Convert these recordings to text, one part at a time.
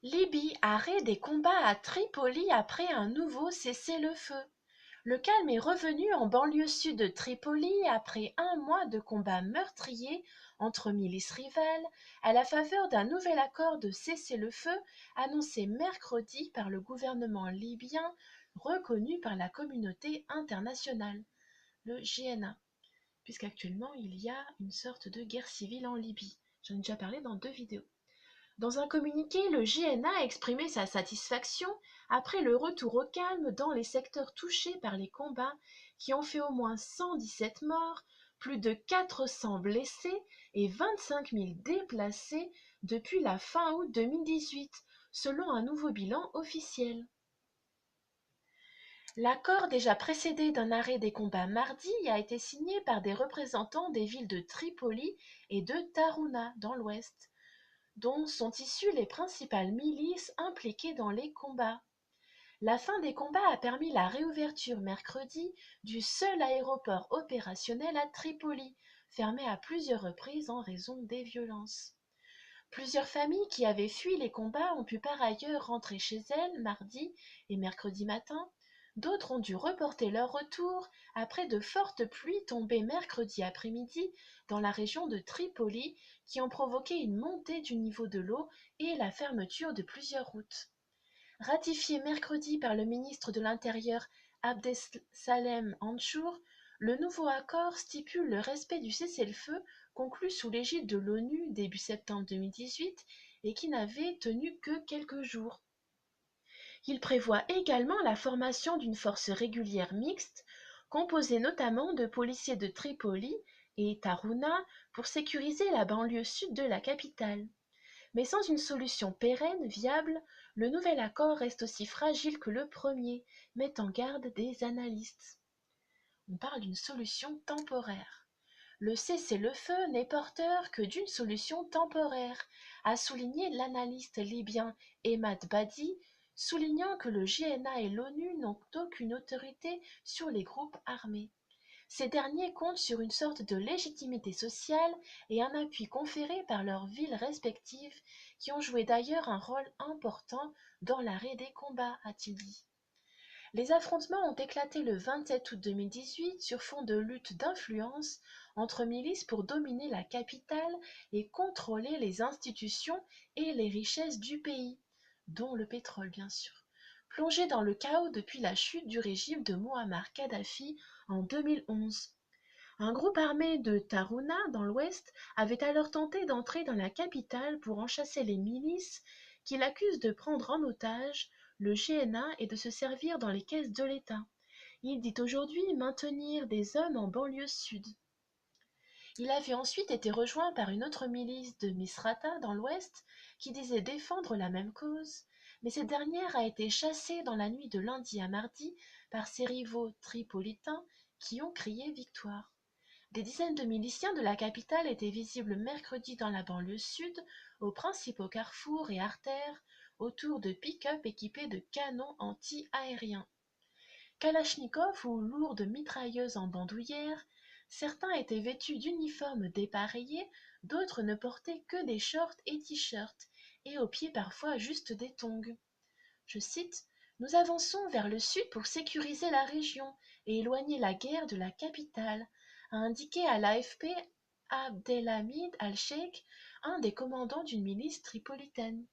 Libye, arrêt des combats à Tripoli après un nouveau cessez-le-feu. Le calme est revenu en banlieue sud de Tripoli après un mois de combats meurtriers entre milices rivales à la faveur d'un nouvel accord de cessez-le-feu annoncé mercredi par le gouvernement libyen reconnu par la communauté internationale, le GNA, puisqu'actuellement il y a une sorte de guerre civile en Libye. J'en ai déjà parlé dans 2 vidéos. Dans un communiqué, le GNA a exprimé sa satisfaction après le retour au calme dans les secteurs touchés par les combats qui ont fait au moins 117 morts, plus de 400 blessés et 25 000 déplacés depuis la fin août 2018, selon un nouveau bilan officiel. L'accord, déjà précédé d'un arrêt des combats mardi, a été signé par des représentants des villes de Tripoli et de Tarhouna dans l'ouest, dont sont issues les principales milices impliquées dans les combats. La fin des combats a permis la réouverture mercredi du seul aéroport opérationnel à Tripoli, fermé à plusieurs reprises en raison des violences. Plusieurs familles qui avaient fui les combats ont pu par ailleurs rentrer chez elles mardi et mercredi matin. D'autres ont dû reporter leur retour après de fortes pluies tombées mercredi après-midi dans la région de Tripoli qui ont provoqué une montée du niveau de l'eau et la fermeture de plusieurs routes. Ratifié mercredi par le ministre de l'Intérieur Abdessalem Hanchour, le nouveau accord stipule le respect du cessez-le-feu conclu sous l'égide de l'ONU début septembre 2018 et qui n'avait tenu que quelques jours. Il prévoit également la formation d'une force régulière mixte, composée notamment de policiers de Tripoli et Tarhouna pour sécuriser la banlieue sud de la capitale. Mais sans une solution pérenne, viable, le nouvel accord reste aussi fragile que le premier, met en garde des analystes. On parle d'une solution temporaire. Le cessez-le-feu n'est porteur que d'une solution temporaire, a souligné l'analyste libyen Emad Badi, soulignant que le GNA et l'ONU n'ont aucune autorité sur les groupes armés. Ces derniers comptent sur une sorte de légitimité sociale et un appui conféré par leurs villes respectives, qui ont joué d'ailleurs un rôle important dans l'arrêt des combats, a-t-il dit. Les affrontements ont éclaté le 27 août 2018 sur fond de lutte d'influence entre milices pour dominer la capitale et contrôler les institutions et les richesses du pays, dont le pétrole bien sûr. Plongé dans le chaos depuis la chute du régime de Muammar Kadhafi en 2011. Un groupe armé de Tarhouna, dans l'ouest, avait alors tenté d'entrer dans la capitale pour en chasser les milices qui l'accusent de prendre en otage le GNA et de se servir dans les caisses de l'État. Il dit aujourd'hui maintenir des hommes en banlieue sud. Il avait ensuite été rejoint par une autre milice de Misrata dans l'ouest qui disait défendre la même cause, mais cette dernière a été chassée dans la nuit de lundi à mardi par ses rivaux tripolitains qui ont crié victoire. Des dizaines de miliciens de la capitale étaient visibles mercredi dans la banlieue sud, aux principaux carrefours et artères, autour de pick-up équipés de canons anti-aériens. Kalachnikov ou lourdes mitrailleuses en bandoulière, certains étaient vêtus d'uniformes dépareillés, d'autres ne portaient que des shorts et t-shirts, et aux pieds parfois juste des tongs. Je cite, Nous avançons vers le sud pour sécuriser la région et éloigner la guerre de la capitale, a indiqué à l'AFP Abdelhamid Al-Sheikh, un des commandants d'une milice tripolitaine.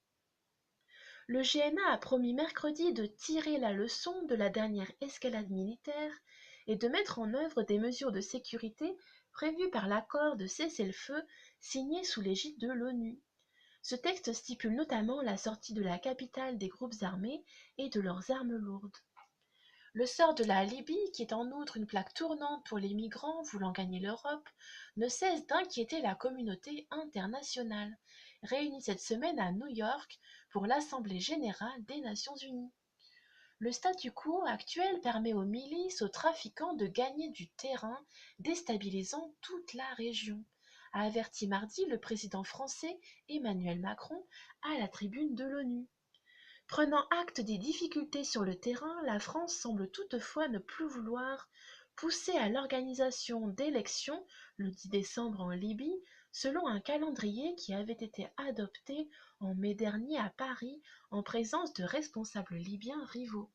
Le GNA a promis mercredi de tirer la leçon de la dernière escalade militaire et de mettre en œuvre des mesures de sécurité prévues par l'accord de cessez-le-feu signé sous l'égide de l'ONU. Ce texte stipule notamment la sortie de la capitale des groupes armés et de leurs armes lourdes. Le sort de la Libye, qui est en outre une plaque tournante pour les migrants voulant gagner l'Europe, ne cesse d'inquiéter la communauté internationale, réunie cette semaine à New York pour l'Assemblée générale des Nations unies. Le statu quo actuel permet aux milices, aux trafiquants de gagner du terrain, déstabilisant toute la région, a averti mardi le président français Emmanuel Macron à la tribune de l'ONU. Prenant acte des difficultés sur le terrain, la France semble toutefois ne plus vouloir pousser à l'organisation d'élections le 10 décembre en Libye, selon un calendrier qui avait été adopté en mai dernier à Paris en présence de responsables libyens rivaux.